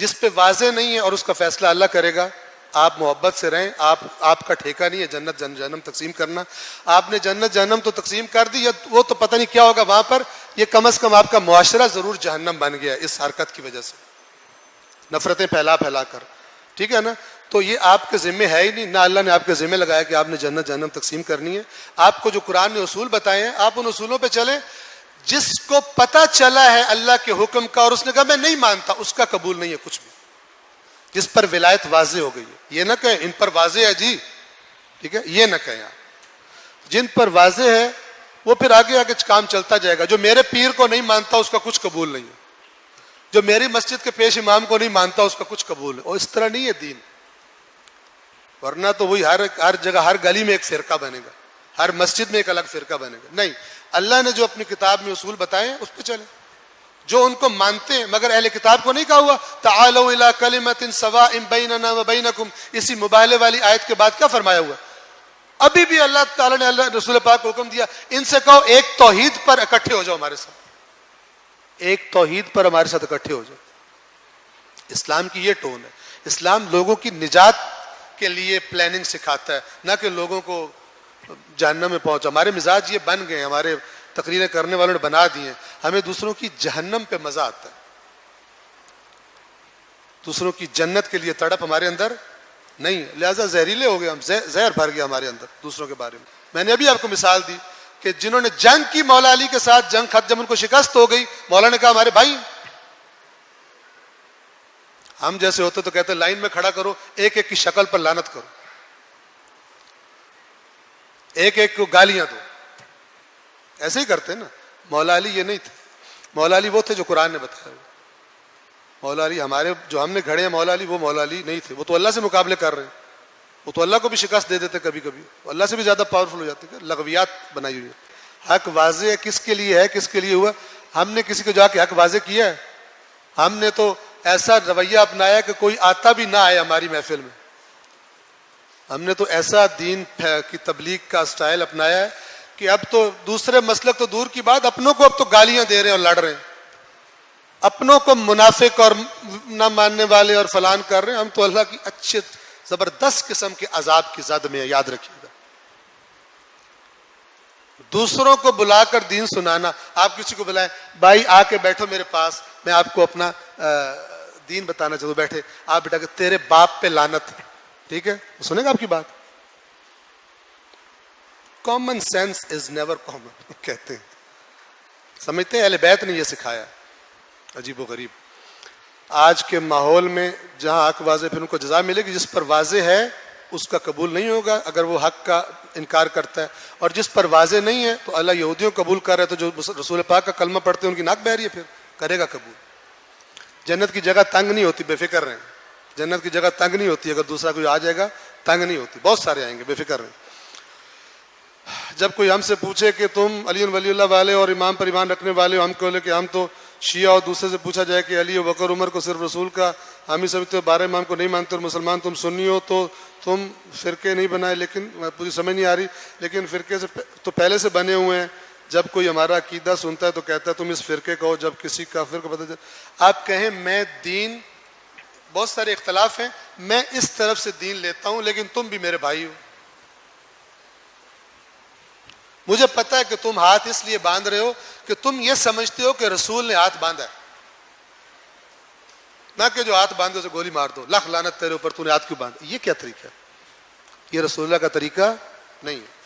جس پہ واضح نہیں ہے اور اس کا فیصلہ اللہ کرے گا. آپ محبت سے رہیں. آپ کا ٹھیکہ نہیں ہے جنت جہنم تقسیم کرنا. آپ نے جنت جہنم تو تقسیم کر دی, وہ تو پتہ نہیں کیا ہوگا وہاں پر. یہ کم از کم آپ کا معاشرہ ضرور جہنم بن گیا اس حرکت کی وجہ سے, نفرتیں پھیلا کر. ٹھیک ہے نا. تو یہ آپ کے ذمہ ہے ہی نہیں, نہ اللہ نے آپ کے ذمہ لگایا کہ آپ نے جنت جہنم تقسیم کرنی ہے. آپ کو جو قرآن نے اصول بتائے ہیں آپ ان اصولوں پہ چلیں. جس کو پتہ چلا ہے اللہ کے حکم کا اور اس نے کہا میں نہیں مانتا, اس کا قبول نہیں ہے کچھ بھی. جس پر ولایت واضح ہو گئی ہے, یہ نہ کہیں ان پر واضح ہے جی, ٹھیک ہے, یہ نہ کہیں آپ. جن پر واضح ہے وہ پھر آگے کام چلتا جائے گا. جو میرے پیر کو نہیں مانتا اس کا کچھ قبول نہیں ہے, جو میری مسجد کے پیش امام کو نہیں مانتا اس کا کچھ قبول ہے. اور اس طرح نہیں ہے دین, ورنہ تو وہی ہر جگہ ہر گلی میں ایک فرقہ بنے گا, ہر مسجد میں ایک الگ فرقہ بنے گا. نہیں, اللہ نے جو اپنی کتاب میں اصول بتائے ہیں اس پہ چلیں. جو ان کو مانتے ہیں, مگر اہل کتاب کو نہیں کہا ہوا تعالوا الی کلمۃ سواء بیننا وبینکم. اسی مباہلے والی آیت کے بعد کیا فرمایا ہوا؟ ابھی بھی اللہ تعالیٰ نے اللہ رسول پاک کو حکم دیا ان سے کہو ایک توحید پر اکٹھے ہو جاؤ ہمارے ساتھ, ایک توحید پر ہمارے ساتھ اکٹھے ہو جاؤ. اسلام کی یہ ٹون ہے. اسلام لوگوں کی نجات کے لیے پلاننگ سکھاتا ہے, نہ کہ لوگوں کو جہنم میں پہنچا. ہمارے مزاج یہ بن گئے, ہمارے تقریریں کرنے والوں نے بنا دی ہیں, ہمیں دوسروں کی جہنم پہ مزہ آتا ہے, دوسروں کی جنت کے لیے تڑپ ہمارے اندر نہیں. لہذا زہریلے ہو گئے ہم, زہر بھر گیا ہمارے اندر دوسروں کے بارے میں. میں نے ابھی آپ کو مثال دی کہ جنہوں نے جنگ کی مولا علی کے ساتھ, جنگ جب ان کو شکست ہو گئی, مولا نے کہا ہمارے بھائی. ہم جیسے ہوتے تو کہتے لائن میں کھڑا کرو, ایک ایک کی شکل پر لعنت کرو, ایک ایک کو گالیاں دو. ایسے ہی کرتے نا. مولا علی یہ نہیں تھے. مولا علی وہ تھے جو قرآن نے بتایا. مولا علی ہمارے جو ہم نے گھڑے ہیں مولا علی, وہ مولا علی نہیں تھے. وہ تو اللہ سے مقابلے کر رہے ہیں, وہ تو اللہ کو بھی شکست دے دیتے کبھی کبھی, اللہ سے بھی زیادہ پاورفل ہو جاتے. لغویات بنائی ہوئی ہے. حق واضح ہے, کس کے لیے ہے, کس کے لیے ہوا. ہم نے کسی کو جا کے حق واضح کیا ہے؟ ہم نے تو ایسا رویہ اپنایا کہ کوئی آتا بھی نہ آئے ہماری محفل میں. ہم نے تو ایسا دین کی تبلیغ کا سٹائل اپنایا ہے کہ اب تو دوسرے مسلک تو دور کی بات, اپنوں کو اب تو گالیاں دے رہے ہیں اور لڑ رہے ہیں, اپنوں کو منافق اور نہ ماننے والے اور فلان کر رہے ہیں. ہم تو اللہ کی اچھے زبردست قسم کے عذاب کی زد میں, یاد رکھیے گا. دوسروں کو بلا کر دین سنانا. آپ کسی کو بلائیں, بھائی آ کے بیٹھو میرے پاس, میں آپ کو اپنا دین بتانا چاہتا ہوں, بیٹھے. آپ بیٹا کہ تیرے باپ پہ لعنت. ٹھیک ہے, سنیں گا آپ کی بات. Common sense is never common کہتے ہیں. سمجھتے ہیں اہل بیت نے یہ سکھایا. عجیب و غریب. آج کے ماحول میں جہاں حق واضح, پھر ان کو جزا ملے گی. جس پر واضح ہے اس کا قبول نہیں ہوگا اگر وہ حق کا انکار کرتا ہے, اور جس پر واضح نہیں ہے تو اللہ یہودیوں قبول کر رہا ہے, تو جو رسول پاک کا کلمہ پڑھتے ہیں ان کی ناک بہ رہی ہے, پھر کرے گا قبول. جنت کی جگہ تنگ نہیں ہوتی, بے فکر رہیں. جنت کی جگہ تنگ نہیں ہوتی, اگر دوسرا کوئی آ جائے گا تنگ نہیں ہوتی, بہت سارے آئیں گے, بے فکر رہیں. جب کوئی ہم سے پوچھے کہ تم علی ولی اللہ والے اور امام پر ایمان رکھنے والے ہو, ہم کہو کہ ہم تو شیعہ, اور دوسرے سے پوچھا جائے کہ علی بکر عمر کو صرف رسول کا ہم ہی سمجھتے ہو, 12 امام کو نہیں مانتے, اور مسلمان تم سنی ہو, تو تم فرقے نہیں بنائے. لیکن پوری سمجھ نہیں آ رہی, لیکن فرقے سے تو پہلے سے بنے ہوئے ہیں. جب کوئی ہمارا عقیدہ سنتا ہے تو کہتا ہے تم اس فرقے کو ہو, جب کسی کافر کو پتہ چلے. آپ کہیں میں دین, بہت سارے اختلاف ہیں, میں اس طرف سے دین لیتا ہوں لیکن تم بھی میرے بھائی ہو. مجھے پتا ہے کہ تم ہاتھ اس لیے باندھ رہے ہو کہ تم یہ سمجھتے ہو کہ رسول نے ہاتھ باندھا ہے, نہ کہ جو ہاتھ باندھے اسے گولی مار دو, لکھ لعنت تیرے اوپر, تو نے ہاتھ کیوں باندھا. یہ کیا طریقہ ہے؟ یہ رسول اللہ کا طریقہ نہیں ہے.